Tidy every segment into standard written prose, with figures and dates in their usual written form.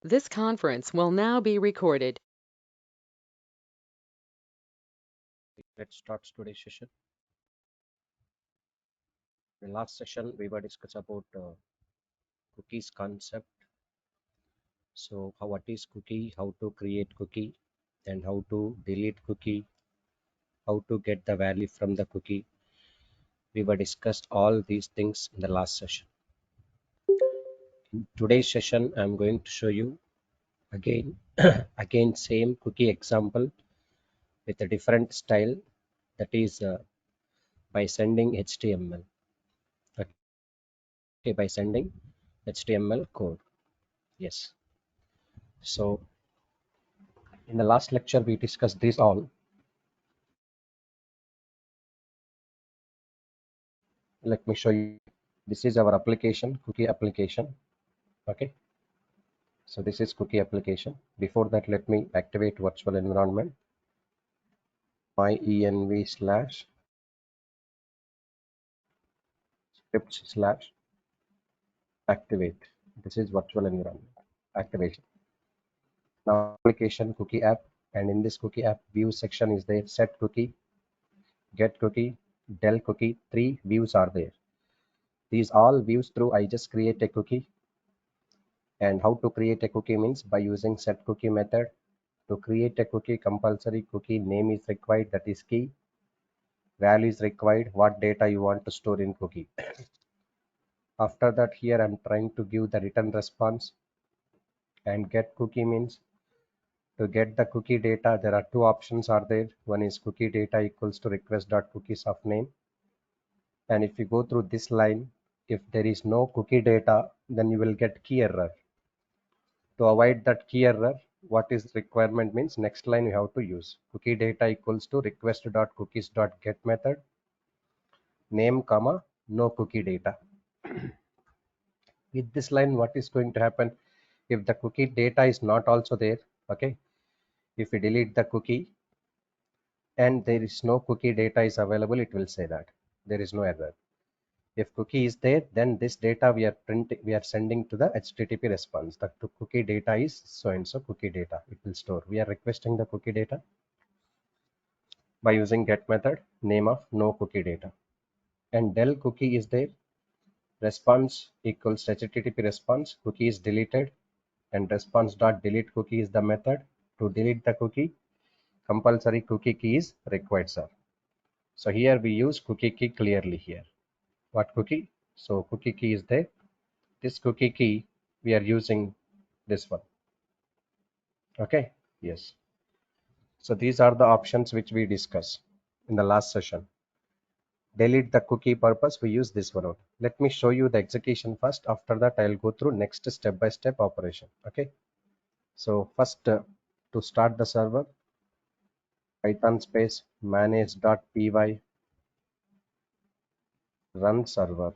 This conference will now be recorded. Let's start today's session. In the last session, we were discussing about cookies concept. So, what is cookie? How to create cookie, and how to delete cookie? How to get the value from the cookie? We were discussed all these things in the last session. In today's session, I'm going to show you again, again same cookie example with a different style. That is by sending HTML. Okay, by sending HTML code. Yes. So in the last lecture, we discussed this all. Let me show you. This is our application, cookie application. Okay. So this is cookie application. Before that, let me activate virtual environment. My env slash scripts slash activate. This is virtual environment activation. Now application cookie app, and in this cookie app view section is there. Set cookie, get cookie, del cookie. Three views are there. These all views through I just create a cookie. And how to create a cookie means by using set cookie method. To create a cookie, compulsory cookie name is required, that is key. Value is required, what data you want to store in cookie. After that, here I'm trying to give the return response. And get cookie means to get the cookie data, there are two options are there. One is cookie data equals to request.cookies of name. And if you go through this line, if there is no cookie data, then you will get key error. To avoid that key error, what is requirement means next line you have to use cookie data equals to request.cookies.get method name comma no cookie data. With this line, what is going to happen if the cookie data is not also there? Okay, if we delete the cookie and there is no cookie data is available, it will say that there is no error. If cookie is there, then this data we are sending to the HTTP response. The cookie data is so and so cookie data. It will store. We are requesting the cookie data by using get method name of no cookie data. And del cookie is there. Response equals HTTP response. Cookie is deleted, and response dot delete cookie is the method. To delete the cookie, compulsory cookie key is required, sir. So here we use cookie key clearly here. What cookie? So cookie key is there. This cookie key we are using this one. Okay. Yes. So these are the options which we discussed in the last session. Delete the cookie purpose, we use this one out. Let me show you the execution first. After that, I'll go through next step by step operation. Okay. So first, to start the server, python space manage.py run server,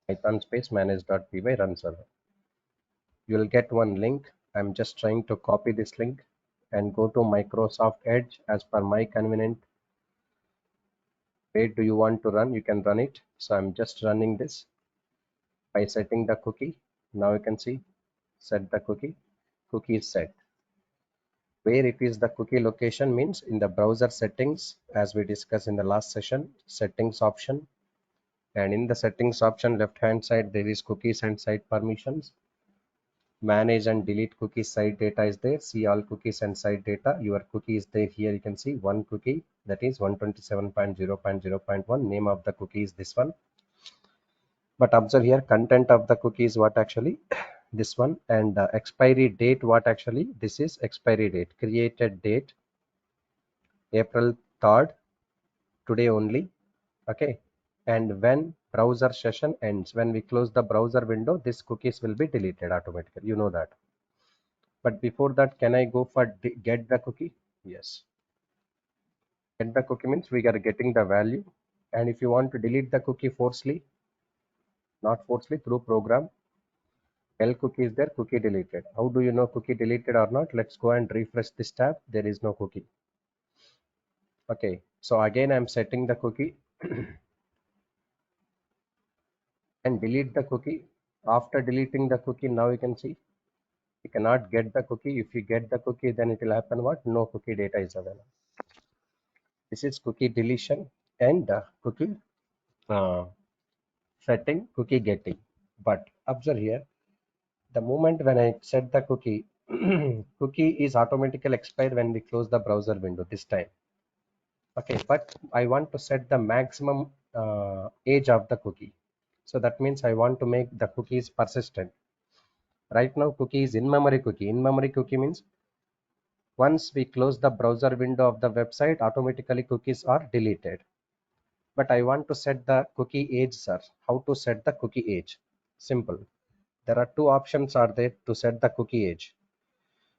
python space manage.py run server. You will get one link. I'm just trying to copy this link and go to Microsoft Edge as per my convenient. Where do you want to run? You can run it. So I'm just running this by setting the cookie. Now you can see set the cookie. Cookie is set. Where it is the cookie location means in the browser settings, as we discussed in the last session, settings option. And in the settings option, left hand side, there is cookies and site permissions. Manage and delete cookies site data is there. See all cookies and site data. Your cookie is there here. You can see one cookie, that is 127.0.0.1. Name of the cookie is this one. But observe here, content of the cookie is what actually this one, and expiry date, what actually this is expiry date, created date April 3rd, today only. Okay. And when browser session ends, when we close the browser window, this cookies will be deleted automatically, you know that. But before that, can I go for get the cookie? Yes. Get the cookie means we are getting the value. And if you want to delete the cookie forcefully, not forcefully, through program, L cookie is there, cookie deleted. How do you know cookie deleted or not? Let's go and refresh this tab. There is no cookie. Okay. So again, I'm setting the cookie and delete the cookie. After deleting the cookie, now you can see you cannot get the cookie. If you get the cookie, then it will happen what? No cookie data is available. This is cookie deletion and cookie uh, setting, cookie getting. But observe here, the moment when I set the cookie, cookie is automatically expired when we close the browser window this time. Okay, but I want to set the maximum age of the cookie. So that means I want to make the cookies persistent. Right now, cookie is in-memory cookie. In-memory cookie means once we close the browser window of the website, automatically cookies are deleted. But I want to set the cookie age, sir. How to set the cookie age? Simple. There are two options are there to set the cookie age.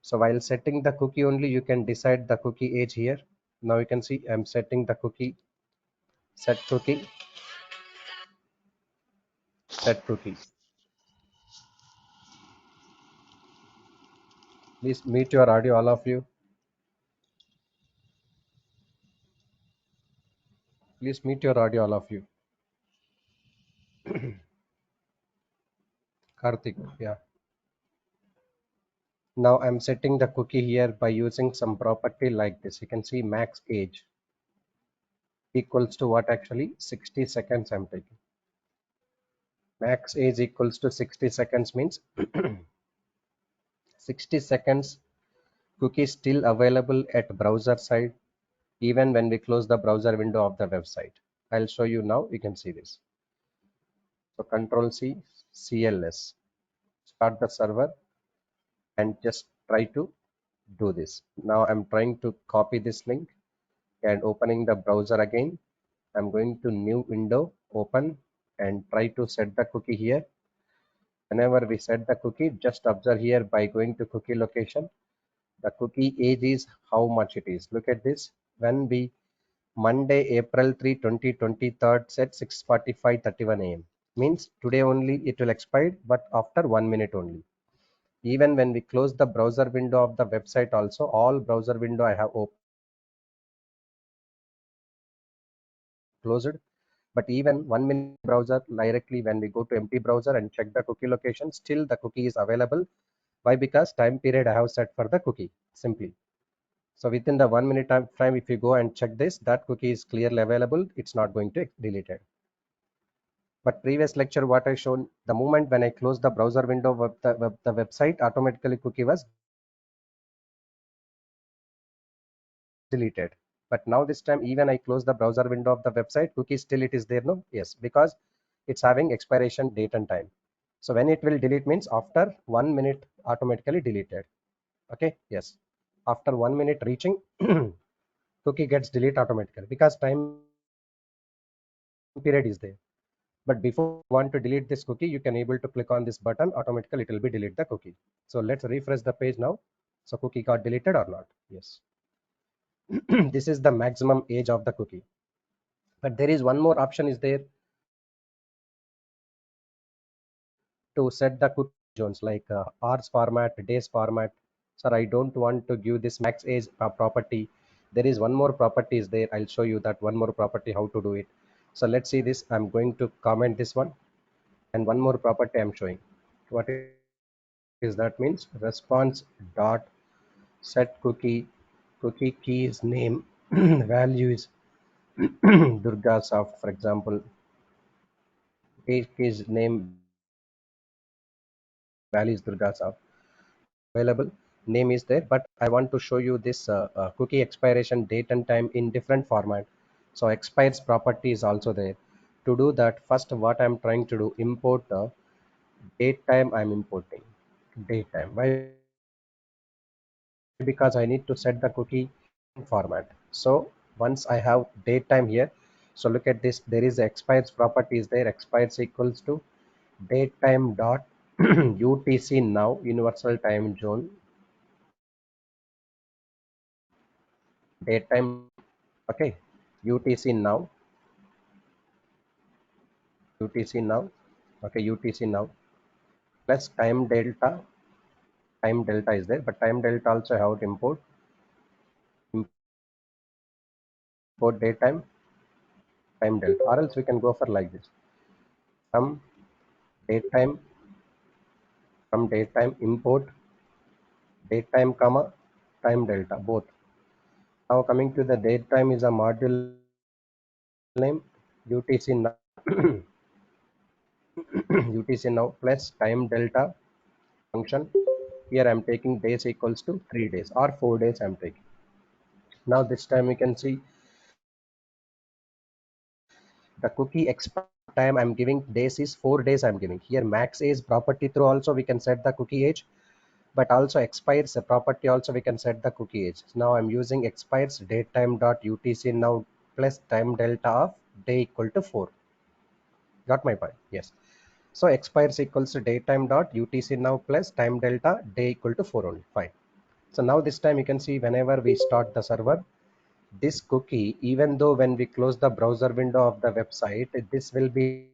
So while setting the cookie only, you can decide the cookie age here. Now you can see I'm setting the cookie, set cookie, set cookie. Please mute your audio, all of you. Please mute your audio, all of you. Karthik, yeah. Now I'm setting the cookie here by using some property like this. You can see max age equals to what actually 60 seconds I'm taking. Max age equals to 60 seconds means 60 seconds cookie still available at browser side even when we close the browser window of the website. I'll show you now. You can see this. So Control C, CLS, start the server and just try to do this. Now I'm trying to copy this link and opening the browser again. I'm going to new window, open and try to set the cookie here. Whenever we set the cookie, just observe here by going to cookie location. The cookie age is how much it is. Look at this. When we Monday, April 3, 2023 set 6:45:31 a.m. Means today only it will expire, but after 1 minute only. Even when we close the browser window of the website also, all browser window I have closed. But even 1 minute browser directly when we go to empty browser and check the cookie location, still the cookie is available. Why? Because time period I have set for the cookie simply. So within the 1 minute time frame, if you go and check this, that cookie is clearly available. It's not going to delete it. But previous lecture, what I shown, the moment when I close the browser window of the website, automatically cookie was deleted. But now this time, even I close the browser window of the website, cookie still it is there, no? Yes, because it's having expiration date and time. So when it will delete means after 1 minute automatically deleted. Okay, yes. After 1 minute reaching, cookie gets deleted automatically because time period is there. But before you want to delete this cookie, you can able to click on this button, automatically it will be delete the cookie. So let's refresh the page now. So cookie got deleted or not? Yes. This is the maximum age of the cookie. But there is one more option is there to set the cookie zones like hours format, days format. Sir, I don't want to give this max age property. There is one more property is there. I'll show you that one more property how to do it. So let's see this. I'm going to comment this one and one more property I'm showing. What is that means response dot set cookie keys name value is Durga soft, for example. Keys name value is Durga soft. Available name is there, but I want to show you this cookie expiration date and time in different format. So expires property is also there. To do that, first what I'm trying to do, import date time. I'm importing date time. Why? Because I need to set the cookie format. So once I have date time here, so look at this, there is expires properties there. Expires equals to date time dot UTC now, universal time zone, date time. Okay, UTC now, UTC now. Okay, UTC now plus time delta is there, but time delta also I have to import date time delta, or else we can go for like this, some date time from datetime import datetime comma time delta both. Now coming to the datetime is a module name UTC now UTC now plus time delta function. Here I'm taking days equals to 3 days or 4 days I'm taking. Now this time we can see the cookie expire time I'm giving days is 4 days I'm giving. Here max age property through also we can set the cookie age, but also expires a property also we can set the cookie age. Now I'm using expires datetime dot UTC now plus time delta of day equal to 4. Got my point? Yes. So expires equals to datetime dot UTC now plus time delta day equal to 4 only. Fine. So now this time you can see whenever we start the server, this cookie, even though when we close the browser window of the website, this will be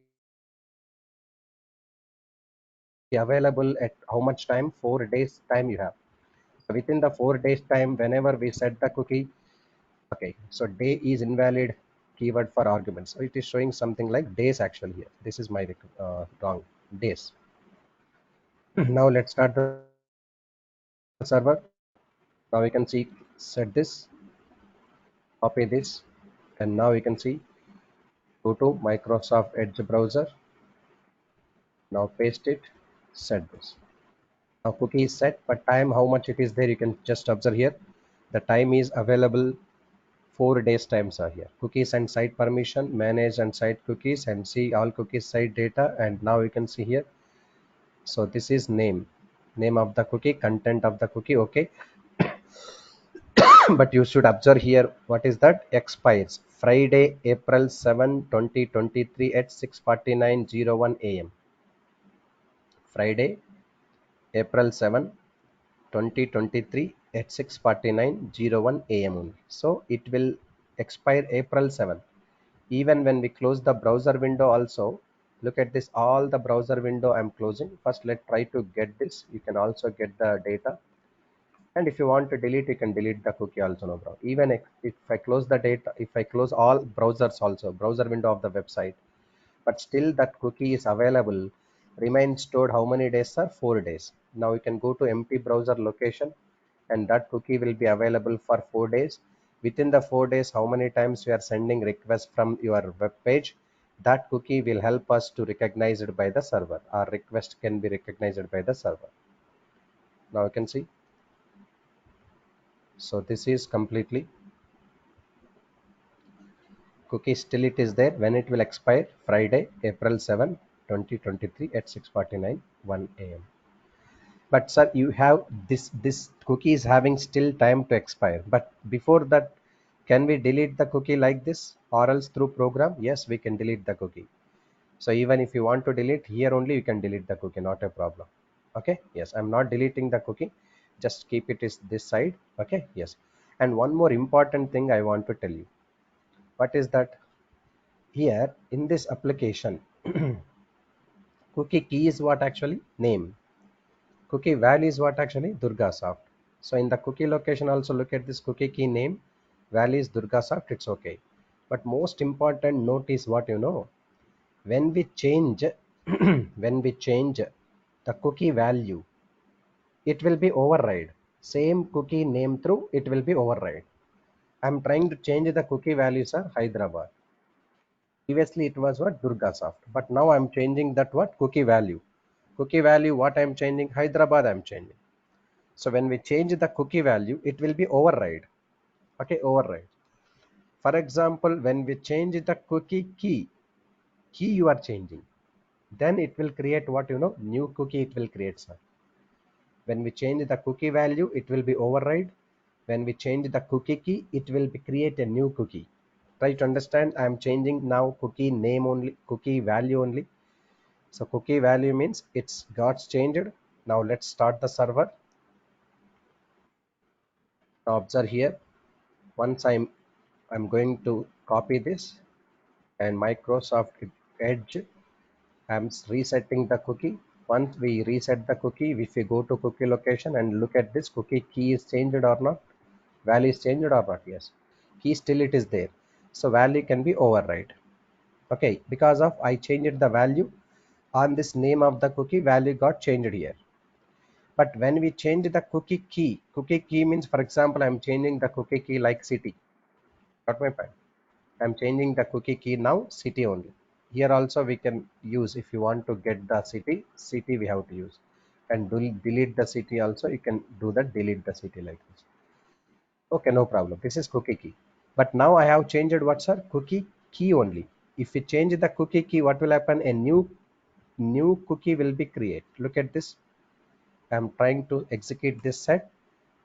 available at how much time? 4 days time you have. So within the 4 days time, whenever we set the cookie, okay, so day is invalid keyword for arguments. So it is showing something like days actually here. This is my wrong days. Now let's start the server. Now we can see set this, copy this, and now we can see go to Microsoft Edge browser. Now paste it, set this. Now cookie is set, but time how much it is there you can just observe here. The time is available 4 days times are here. Cookies and site permission, manage and site cookies, and see all cookies site data. And now you can see here. So this is name of the cookie, content of the cookie. Okay. But you should observe here what is that expires Friday, April 7, 2023 at 6:49:01 a.m. Friday, April 7, 2023 at 6:49:01 a.m. only. So it will expire April 7. Even when we close the browser window also, look at this, all the browser window I'm closing. First let's try to get this. You can also get the data. And if you want to delete, you can delete the cookie also, no problem. Even if I close the data, if I close all browsers also, browser window of the website, but still that cookie is available, remains stored how many days, sir? 4 days. Now you can go to empty browser location and that cookie will be available for 4 days. Within the 4 days, how many times you are sending requests from your web page, that cookie will help us to recognize it by the server. Our request can be recognized by the server. Now you can see. So this is completely cookie, still it is there. When it will expire? Friday, April 7, 2023 at 6:49 1 a.m. But sir, you have this cookie is having still time to expire. But before that, can we delete the cookie like this or else through program? Yes, we can delete the cookie. So even if you want to delete here only, you can delete the cookie, not a problem. Okay, yes, I'm not deleting the cookie. Just keep it is this side. Okay, yes. And one more important thing I want to tell you. What is that? Here in this application, cookie key is what actually? Name. Cookie value is what actually? Durgasoft. So in the cookie location also look at this cookie key name. Value is Durgasoft. It's okay. But most important note is what you know. When we change, when we change the cookie value, it will be override. Same cookie name through, it will be override. I'm trying to change the cookie values are Hyderabad. Previously it was what? Durgasoft. But now I'm changing that what? Cookie value. Cookie value what I'm changing? Hyderabad I'm changing. So when we change the cookie value, it will be override. Okay, override. For example, when we change the cookie key you are changing, then it will create what you know, new cookie it will create, sir. When we change the cookie value, it will be override. When we change the cookie key, it will be create a new cookie. Try to understand. I am changing now cookie name only, cookie value only. So cookie value means it's got changed. Now let's start the server. Now observe here. Once I'm going to copy this and Microsoft Edge. I'm resetting the cookie. Once we reset the cookie, if we go to cookie location and look at this, cookie key is changed or not, value is changed or not? Yes, key still it is there. So value can be override. Okay, because of I changed the value on this name of the cookie, value got changed here. But when we change the cookie key means, for example, I'm changing the cookie key like city. Got my point? I'm changing the cookie key now city only. Here also we can use, if you want to get the city we have to use, and delete the city also, you can do that, delete the city like this. Okay, no problem. This is cookie key. But now I have changed what's our cookie key only. If we change the cookie key, what will happen? A new cookie will be created. Look at this. I'm trying to execute this set,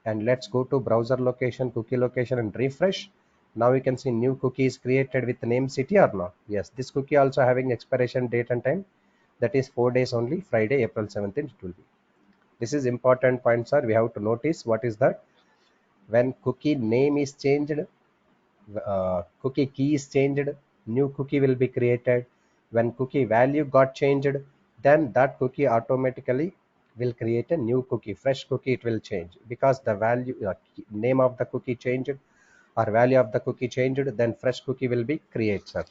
and let's go to browser location, cookie location, and refresh. Now you can see new cookie is created with name city or not. Yes, this cookie also having expiration date and time. That is 4 days only. Friday, April 17th it will be. This is important point, sir. We have to notice what is that. When cookie name is changed, cookie key is changed, new cookie will be created. When cookie value got changed, then that cookie automatically will create a new cookie, fresh cookie. It will change because the value, name of the cookie changed, or value of the cookie changed, then fresh cookie will be created.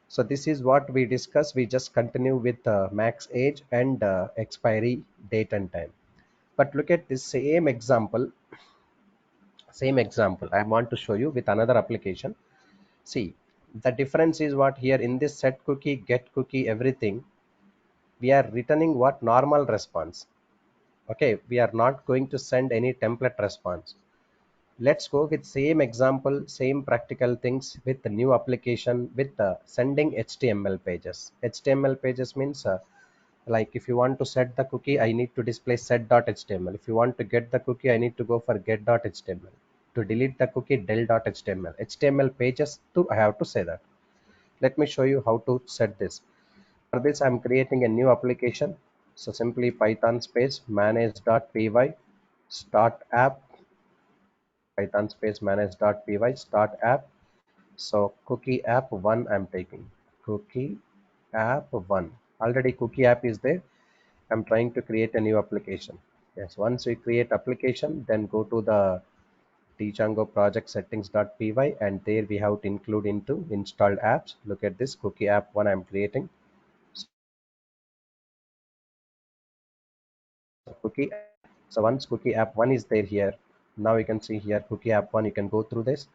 So this is what we discuss. We just continue with max age and expiry date and time. But look at this same example I want to show you with another application. See, the difference is what here in this set cookie, get cookie, everything, we are returning what normal response. Okay, we are not going to send any template response. Let's go with same example, same practical things with the new application with sending HTML pages. HTML pages means like if you want to set the cookie, I need to display set.html. If you want to get the cookie, I need to go for get.html. To delete the cookie, del.html. HTML pages too, I have to say that. Let me show you how to set this. For this, I'm creating a new application. So simply Python space manage.py start app, Python space manage.py start app. So cookie app one I'm taking. Cookie app one. Already cookie app is there. I'm trying to create a new application. Yes, once we create application, then go to the Django project settings.py, and there we have to include into installed apps. Look at this cookie app one I'm creating. Cookie. So once cookie app one is there here, now you can see here cookie app one. You can go through this,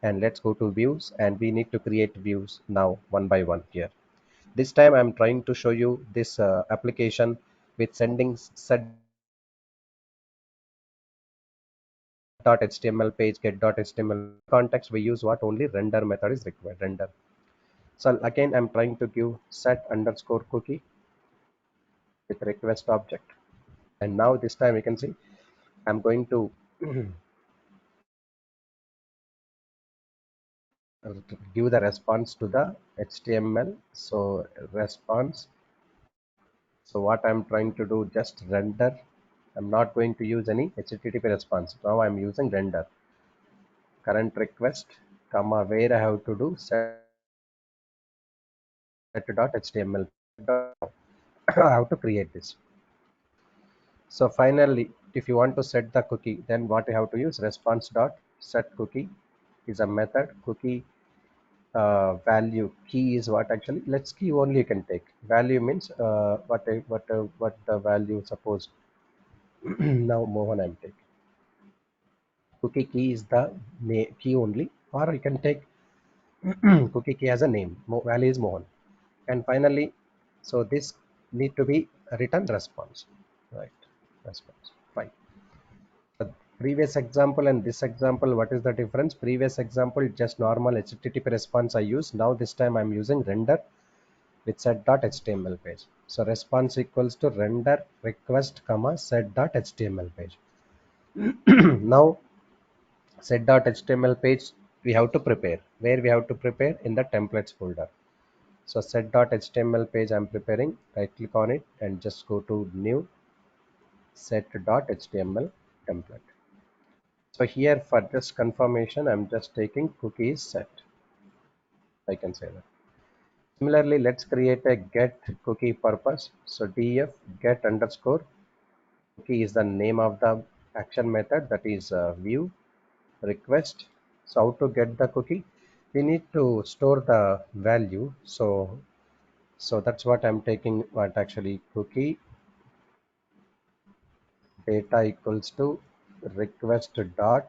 and let's go to views, and we need to create views now one by one here. This time I'm trying to show you this application with sending set.html page, get.html context. We use what? Only render method is required, render. So again, I'm trying to give set underscore cookie with request object. And now this time you can see I'm going to give the response to the HTML. So response. So what I'm trying to do, just render. I'm not going to use any HTTP response. Now I'm using render. Current request, comma, where I have to do set.html. I have to create this. So finally, if you want to set the cookie, then what you have to use, response dot set cookie is a method. Cookie value key is what, actually let's key only you can take. Value means what the value, suppose now Mohan I'm taking. Cookie key is the key only, or you can take cookie key as a name. Value is Mohan. And finally, so this need to be a return response, right? Response. Fine. The previous example and this example, what is the difference? Previous example just normal HTTP response I use. Now this time I'm using render with set.html page. So response equals to render request comma set.html page. Now set.html page we have to prepare. Where we have to prepare? In the templates folder. So set.html page I'm preparing. Right click on it and just go to new set.html template. So here for just confirmation, I'm just taking cookies set. I can say that. Similarly, let's create a get cookie purpose. So df get underscore cookie is the name of the action method, that is view request. So how to get the cookie? We need to store the value. So that's what I'm taking. What actually cookie data equals to request dot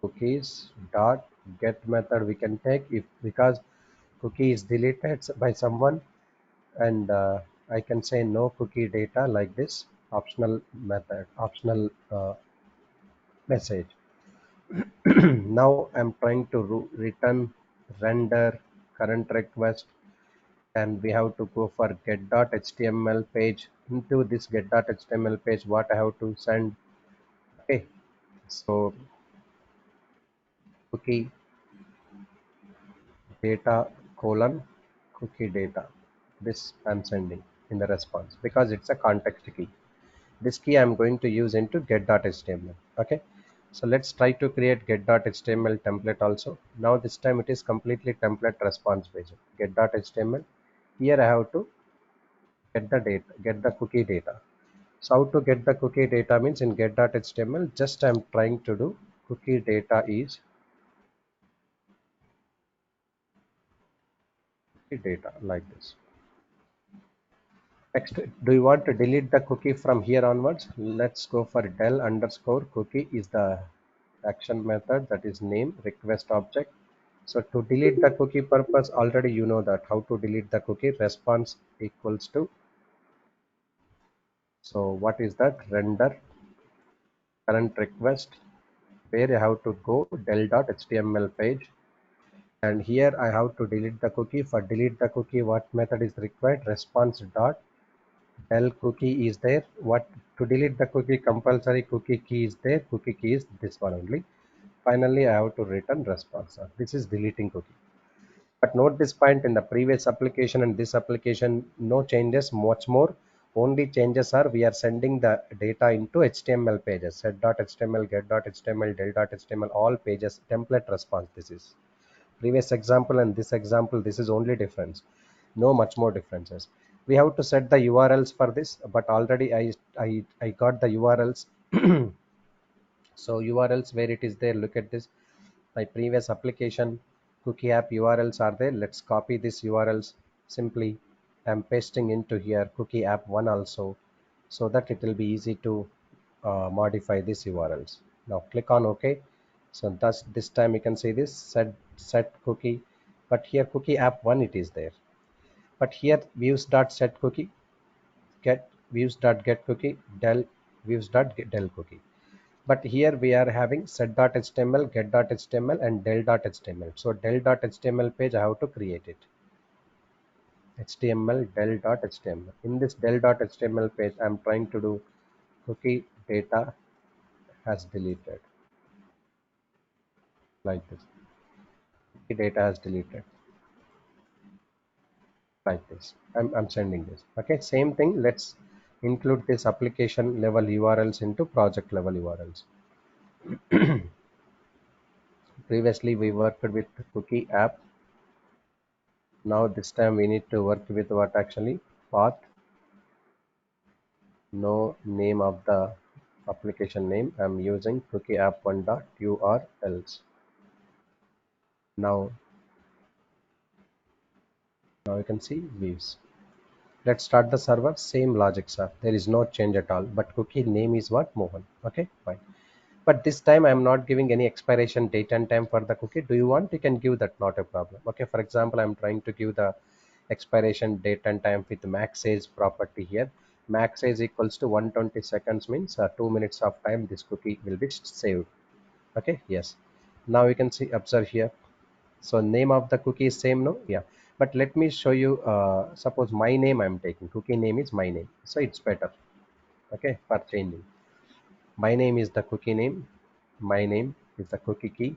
cookies dot get method we can take if because cookie is deleted by someone, and I can say no cookie data like this optional method, optional message. Now I'm trying to return render current request, and we have to go for get.html page. Into this get.html page, what I have to send? Okay, so cookie data colon cookie data. This I'm sending in the response because it's a context key. This key I'm going to use into get.html. Okay, so let's try to create get.html template also. Now this time it is completely template response based. Get.html. Here I have to get the data, get the cookie data. So how to get the cookie data means in get.html, just I'm trying to do cookie data is cookie data like this. Next, do you want to delete the cookie from here onwards? Let's go for del underscore cookie is the action method, that is name request object. So to delete the cookie purpose, already you know that how to delete the cookie response equals to. So what is that? Render current request, where you have to go del.html page, and here I have to delete the cookie. For delete the cookie, what method is required? Response dot del cookie is there. What to delete the cookie? Compulsory cookie key is there. Cookie key is this one only. Finally, I have to return response. This is deleting cookie. But note this point, in the previous application and this application, no changes, much more. Only changes are we are sending the data into HTML pages, set.html, get.html, del.html, all pages, template response. This is previous example and this example. This is only difference. No much more differences. We have to set the URLs for this, but already I got the URLs. So URLs where it is there, look at this. My previous application cookie app URLs are there. Let's copy these URLs. Simply I'm pasting into here cookie app one also, so that it will be easy to modify these URLs. Now click on OK. So thus this time you can see this set cookie, but here cookie app one it is there. But here views dot set cookie, get views dot get cookie, del views dot get del cookie. But here we are having set.html, get.html, and del.html. So del.html page I have to create it. HTML del.html. In this del.html page, I'm trying to do cookie data has deleted like this. Cookie data has deleted like this. I'm sending this. Okay, same thing. Let's include this application level URLs into project level URLs. Previously, we worked with cookie app. Now this time we need to work with what actually path, no name of the application name. I'm using cookie app one dot URLs. Now, now you can see views. Let's start the server. Same logic, sir. There is no change at all. But cookie name is what? Mohan. Okay, fine. But this time I'm not giving any expiration date and time for the cookie. Do you want? You can give that, not a problem. Okay, for example, I'm trying to give the expiration date and time with max age property here. Max age equals to 120 seconds means 2 minutes of time this cookie will be saved. Okay, yes. Now you can see, observe here. So name of the cookie is same, no? Yeah. But let me show you, suppose my name I'm taking, cookie name is my name. So it's better, okay, for changing. My name is the cookie name. My name is the cookie key.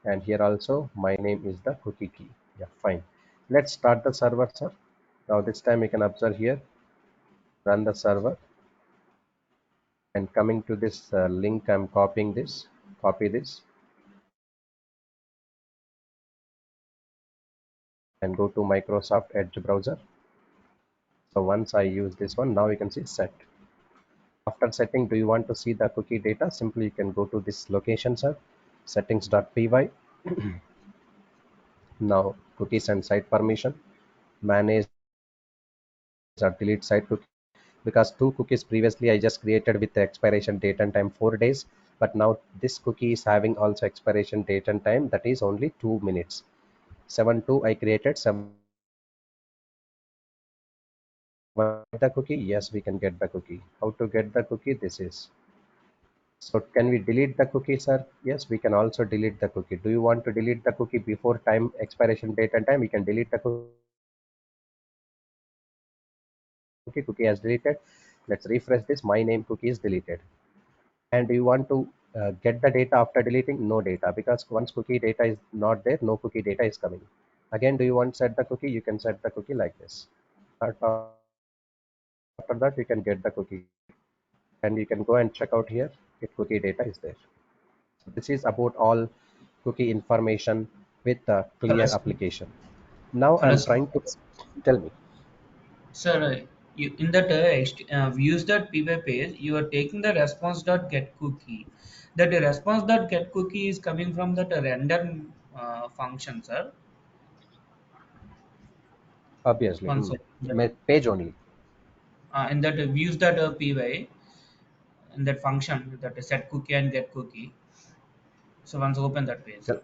And here also my name is the cookie key. Yeah, fine. Let's start the server, sir. Now this time you can observe here, run the server, and coming to this link, I'm copying this, copy this, and go to Microsoft Edge browser. So once I use this one, now you can see set. After setting, do you want to see the cookie data? Simply you can go to this location, sir, settings.py. Now cookies and site permission, manage or delete site cookie. because two cookies previously I just created with the expiration date and time 4 days, but now this cookie is having also expiration date and time that is only 2 minutes. 7 2 I created 7 the cookie. Yes, we can get the cookie. How to get the cookie? This is. So can we delete the cookie, sir? Yes, we can also delete the cookie. Do you want to delete the cookie before time expiration date and time? We can delete the cookie as deleted. Let's refresh this. My name cookie is deleted. And do you want to get the data after deleting? No data, because once cookie data is not there, no cookie data is coming. Again, do you want to set the cookie? You can set the cookie like this. After that, you can get the cookie and you can go and check out here if cookie data is there. So this is about all cookie information with a Hello, clear sir. application. Now Hello, I'm sir. trying to tell me. Sir, you, in that use that PY page, you are taking the response dot get cookie. That response dot get cookie is coming from that render function, sir. Obviously, One second. page only. In that use that PY in that function that set cookie and get cookie. So once open that page. Tell-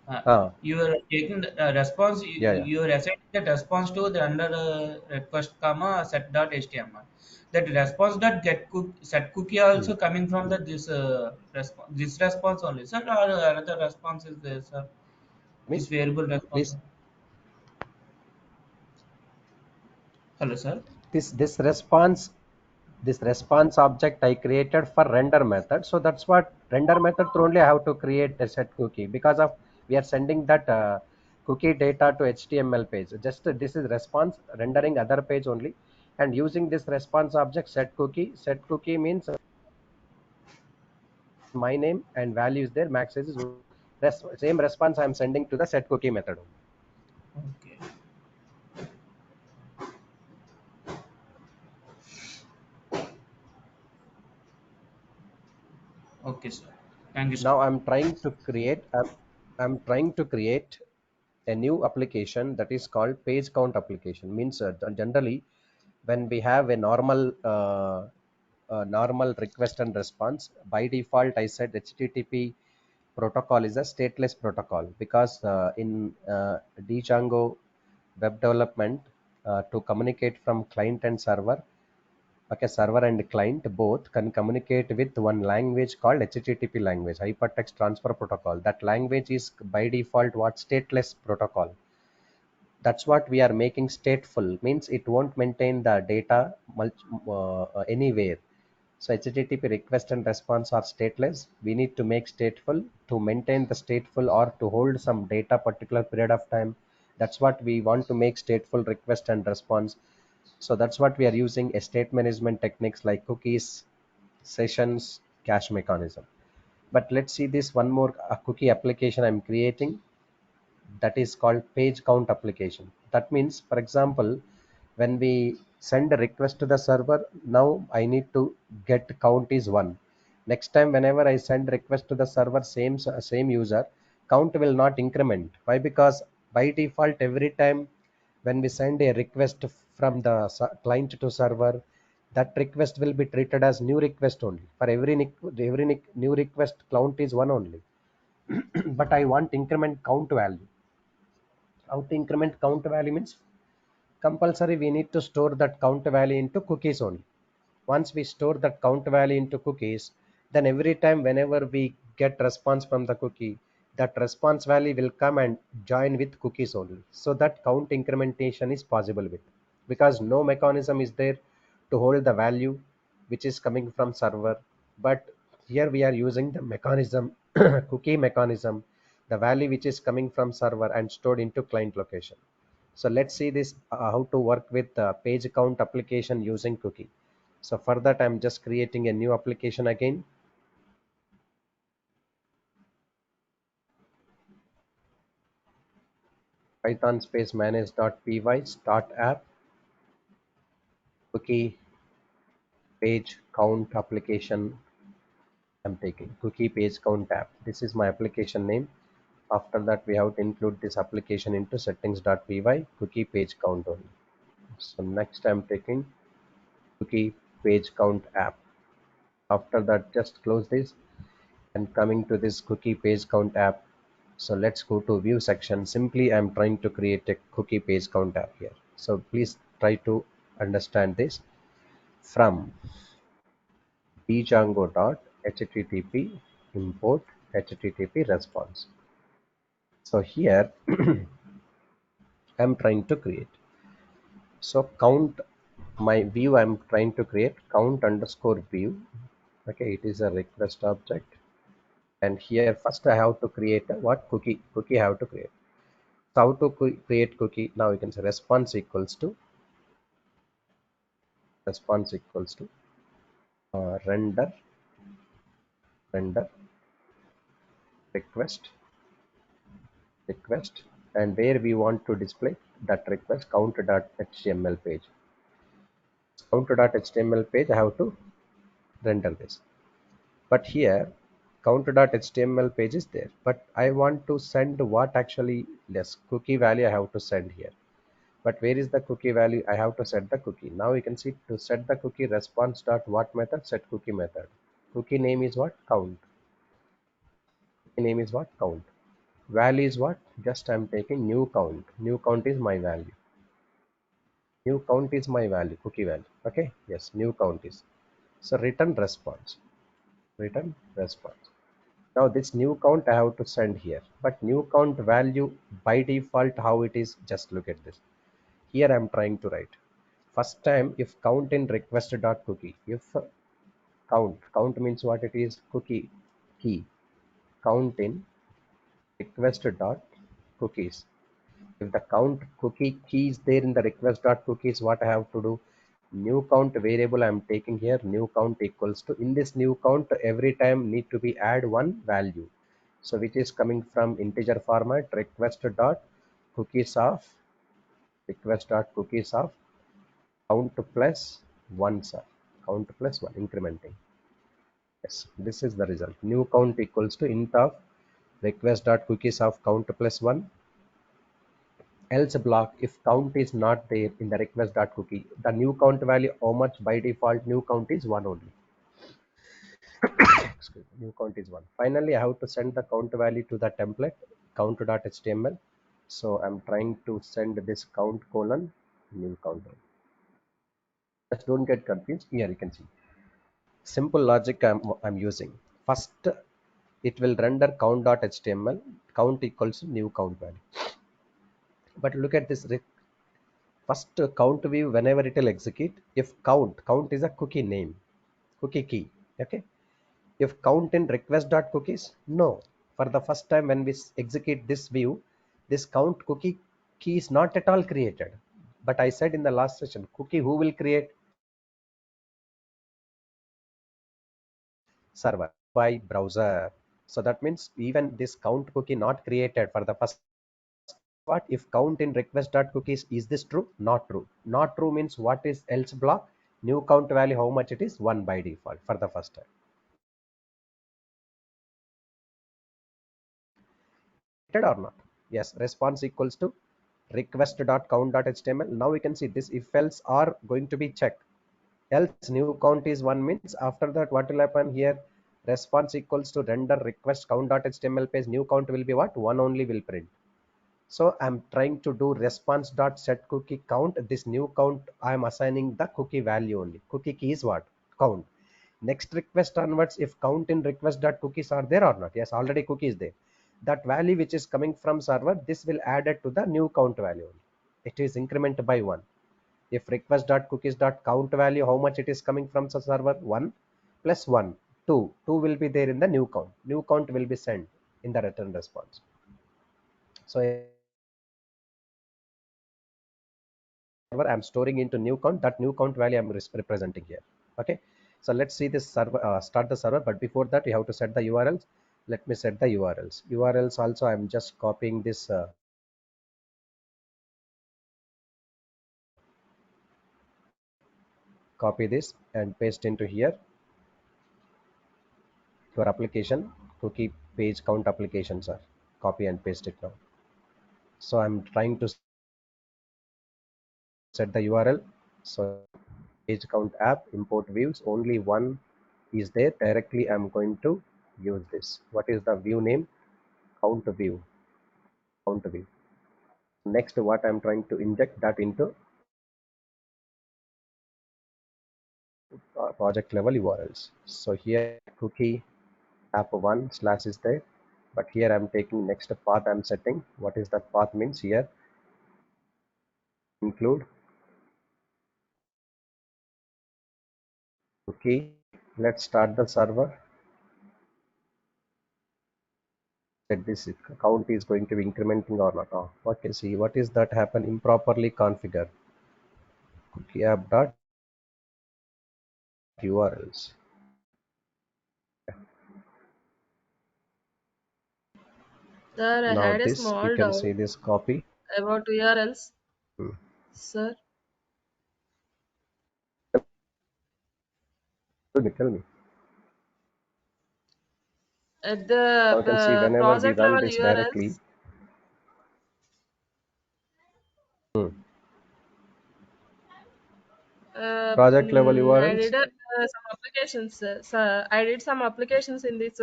Uh, Ah, you are taking the response. yeah, yeah. You are assigning that response to the under request comma set dot html. That response dot get cook set cookie Hmm. also coming from the this response only, sir, or another response is there, sir? This Means, variable response. please, Hello, sir. this response, this response object I created for render method. So that's what render method through only I have to create a set cookie, because of we are sending that cookie data to HTML page. Just this is response rendering other page only, and using this response object set cookie. Set cookie means my name and value is there. Max size is same response I am sending to the set cookie method only. Okay. Okay, sir. Thank you, sir. Now I'm trying to create a new application that is called page count application. Means generally when we have a normal request and response, by default I said HTTP protocol is a stateless protocol, because in Django web development, to communicate from client and server, okay, server and client both can communicate with one language called HTTP language, Hypertext Transfer Protocol. That language is by default what? Stateless protocol. That's what we are making stateful. Means it won't maintain the data anywhere. So HTTP request and response are stateless. We need to make stateful to maintain the stateful or to hold some data particular period of time. That's what we want to make stateful request and response. So that's what we are using a state management techniques like cookies, sessions, cache mechanism. But let's see this one more cookie application I'm creating, that is called page count application. That means, for example, when we send a request to the server, now I need to get count is 1. Next time whenever I send request to the server, same user, count will not increment. Why? Because by default every time when we send a request from the client to server, that request will be treated as new request only. For new request, count is 1 only. But I want increment count value. How to increment count value means, compulsory we need to store that count value into cookies only. Once we store that count value into cookies, then every time whenever we get response from the cookie, that response value will come and join with cookies only. So that count incrementation is possible with, because no mechanism is there to hold the value which is coming from server. But here we are using the mechanism, cookie mechanism, the value which is coming from server and stored into client location. So let's see this how to work with the page count application using cookie. So for that, I'm just creating a new application again. Python space manage.py start app cookie page count application. I'm taking cookie page count app. This is my application name. After that, we have to include this application into settings.py cookie page count only. So next I'm taking cookie page count app. After that, just close this and coming to this cookie page count app. So let's go to view section. Simply I'm trying to create a cookie page count app here. So please try to understand this. From django.http import http response. So here I'm trying to create. So count my view I'm trying to create count underscore view. Okay, it is a request object. And here first I have to create a what cookie I have to create. So how to create cookie? Now you can say response equals to render request and where we want to display that request count.html page. Count.html page I have to render this. But here count.html page is there. But I want to send what actually less cookie value I have to send here. But where is the cookie value? I have to set the cookie. Now you can see to set the cookie response dot what method? Set cookie method. Cookie name is what? Count. Cookie name is what? Count. Value is what? Just I'm taking new count. New count is my value. New count is my value. Cookie value. Okay. Yes. New count is. So return response. Return response. Now this new count I have to send here. But new count value by default how it is? Just look at this. Here I'm trying to write. First time if count in request dot cookie. If count means what it is? Cookie key. Count in request dot cookies. If the count cookie key is there in the request dot cookies, what I have to do? New count variable I'm taking here. New count equals to in this new count every time need to be add one value. So which is coming from integer format request dot cookies of count plus one sir. Count plus one incrementing. Yes, this is the result. New count equals to int of request.cookies of count plus one. Else block if count is not there in the request.cookie. The new count value how much by default new count is one only. Excuse me, new count is one. Finally, I have to send the count value to the template count.html. So I'm trying to send this count colon new count. Just don't get confused. Here you can see. Simple logic I'm using. First, it will render count.html. Count equals to new count value. But look at this. First count view, whenever it will execute, if count is a cookie name, cookie key. Okay. If count in request.cookies, no. For the first time when we execute this view, this count cookie key is not at all created. But I said in the last session, cookie who will create? Server by browser. So that means even this count cookie not created for the first time. What if count in request.cookies is this true? Not true. Not true means what is else block? New count value how much it is? 1 by default for the first time. Or not? Yes, response equals to request.count.html. Now we can see this if else are going to be checked. Else new count is 1 means after that what will happen here? Response equals to render request count.html page new count will be what? 1 only will print. So I'm trying to do response dot set cookie count. This new count I'm assigning the cookie value only. Cookie key is what? Count. Next request onwards, if count in request dot cookies are there or not? Yes, already cookie is there. That value which is coming from server, this will add it to the new count value. It is increment by one. If request dot cookies dot count value, how much it is coming from the server? 1 plus 1, 2. 2 will be there in the new count. New count will be sent in the return response. So I'm storing into new count. That new count value I'm representing here. Okay. So let's see this server, start the server. But before that, you have to set the URLs. Let me set the URLs. URLs also, I'm just copying this. Copy this and paste into here. Your application, cookie page count applications are. Copy and paste it now. So I'm trying to set the URL. So page count app, import views, only one is there. Directly I'm going to use this. What is the view name? Count view. Count view. Next, what I'm trying to inject that into project level URLs. So here cookie app1 slash is there, but here I'm taking next path I'm setting. What is that path means here? Include cookie. Let's start the server. That this count is going to be incrementing or not. Oh, okay, see what is that happen improperly configured. Cookie app dot URLs. Sir, I Now had a this we small can doubt see this copy. about URLs. Hmm. Sir, Tell me. at the Now you can see whenever we project run level this directly. URLs, Hmm. Project level I URLs. did some applications. So I did some applications in this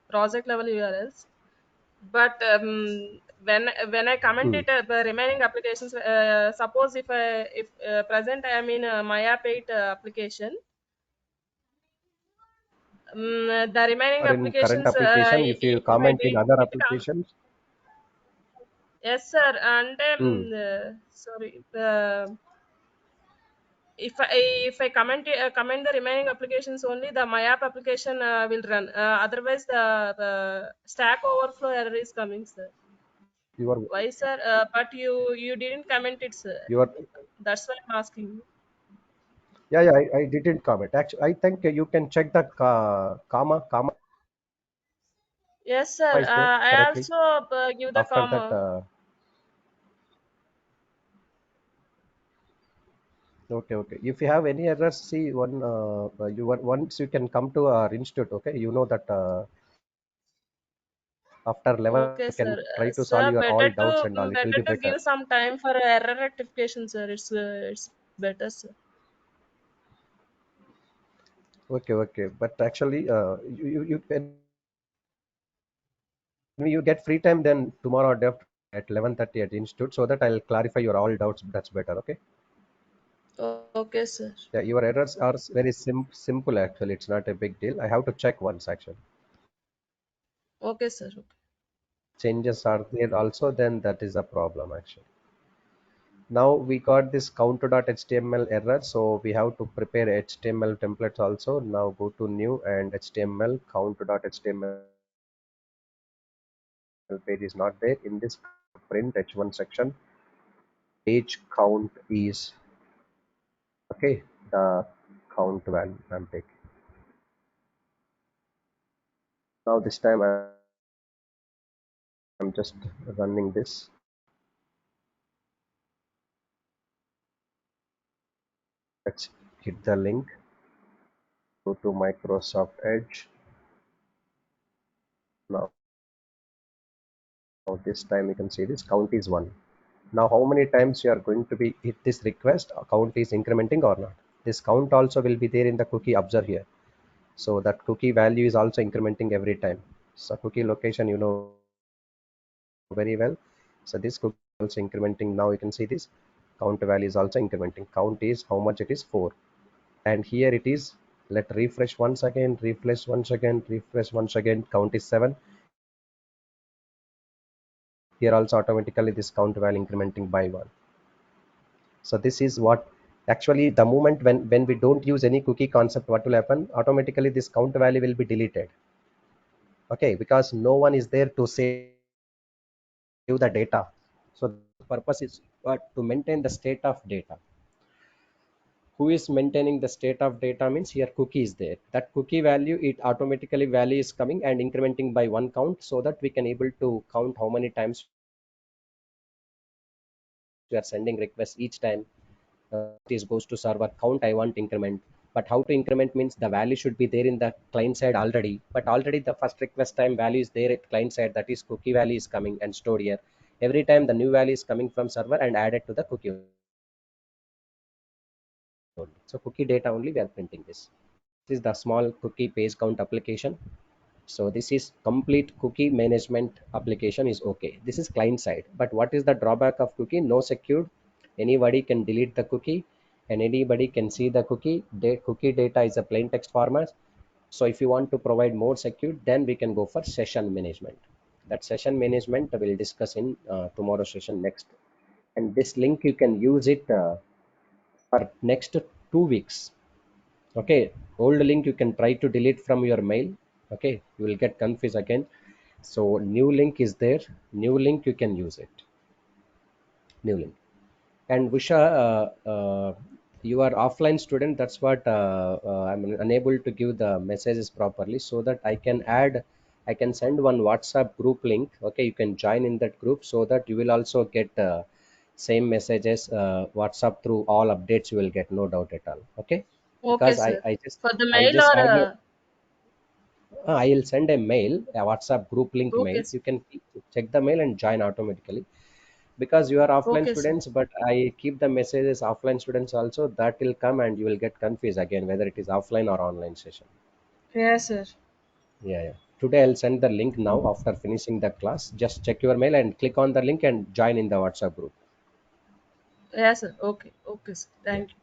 project level URLs. But when I comment Hmm. it, the remaining applications, suppose if present I am in my app 8 application, the remaining Or in current applications, application, if you if I comment in other did applications. yes, sir. And Hmm. sorry, if I comment the remaining applications only, the my app application will run. Otherwise, the Stack Overflow error is coming, sir. Your Why, sir? But you didn't comment it, sir. your That's why I'm asking you. yeah, I didn't comment. Actually, I think you can check the comma Yes, sir. is there I correctly. also give the After that, comma. okay. If you have any errors, see once you can come to our institute. Okay, you know that after 11 Okay, you can sir. try to solve Sir, your all doubts and all. It will better be to better. give some time for error rectification, sir. It's better, sir. Okay. But actually, you when you get free time, then tomorrow or day after at 11:30 at institute, so that I'll clarify your all doubts. That's better. Okay. Okay, sir. Yeah, your errors are very simple actually. It's not a big deal. I have to check once actually. Okay, sir. Okay. Changes are there also, then that is a problem actually. Now we got this counter.html error, so we have to prepare HTML templates also. Now go to new and HTML counter.html page is not there. In this print h1 section, page count is okay. The count value I'm taking. Now this time I'm just running this. Let's hit the link. Go to Microsoft Edge. Now this time you can see this count is 1. Now how many times you are going to be hit this request count is incrementing or not. This count also will be there in the cookie observe here. So that cookie value is also incrementing every time. So cookie location you know very well. So this cookie is also incrementing. Now you can see this count value is also incrementing. Count is how much it is 4. And here it is. Let refresh once again, refresh once again. Count is 7. Here also automatically this count value incrementing by 1. So this is what actually the moment when we don't use any cookie concept, what will happen? Automatically this count value will be deleted. Okay, because no one is there to save the data. So the purpose is what to maintain the state of data. Who is maintaining the state of data means here cookie is there. That cookie value it automatically value is coming and incrementing by 1 count, so that we can able to count how many times we are sending requests each time this goes to server count I want increment. But how to increment means the value should be there in the client side already, but already the first request time value is there at client side, that is cookie value is coming and stored here. Every time the new value is coming from server and added to the cookie only. So cookie data only we are printing this. This is the small cookie page count application. So this is complete cookie management application is okay. This is client side. But what is the drawback of cookie? No secured. Anybody can delete the cookie and anybody can see the cookie. The cookie data is a plain text format. So if you want to provide more secured, then we can go for session management. That session management we'll discuss in tomorrow's session next. And this link you can use it for next 2 weeks. Okay, old link you can try to delete from your mail. Okay, you will get confused again. So new link is there. New link you can use it. New link. And Visha, you are offline student. That's what I'm unable to give the messages properly, so that I can add. I can send one WhatsApp group link. Okay, you can join in that group so that you will also get same messages WhatsApp through all updates. You will get no doubt at all. Okay, Okay, because sir. For the I mail just or add my I will send a mail, a WhatsApp group link okay, mail. You can check the mail and join automatically because you are offline okay, sir. students. But I keep the messages offline students also. That will come and you will get confused again whether it is offline or online session. Yes, sir. Yeah, yeah. Today I'll send the link now after finishing the class. Just check your mail and click on the link and join in the WhatsApp group. Yes, sir. Okay, okay, sir. Yeah. Thank you.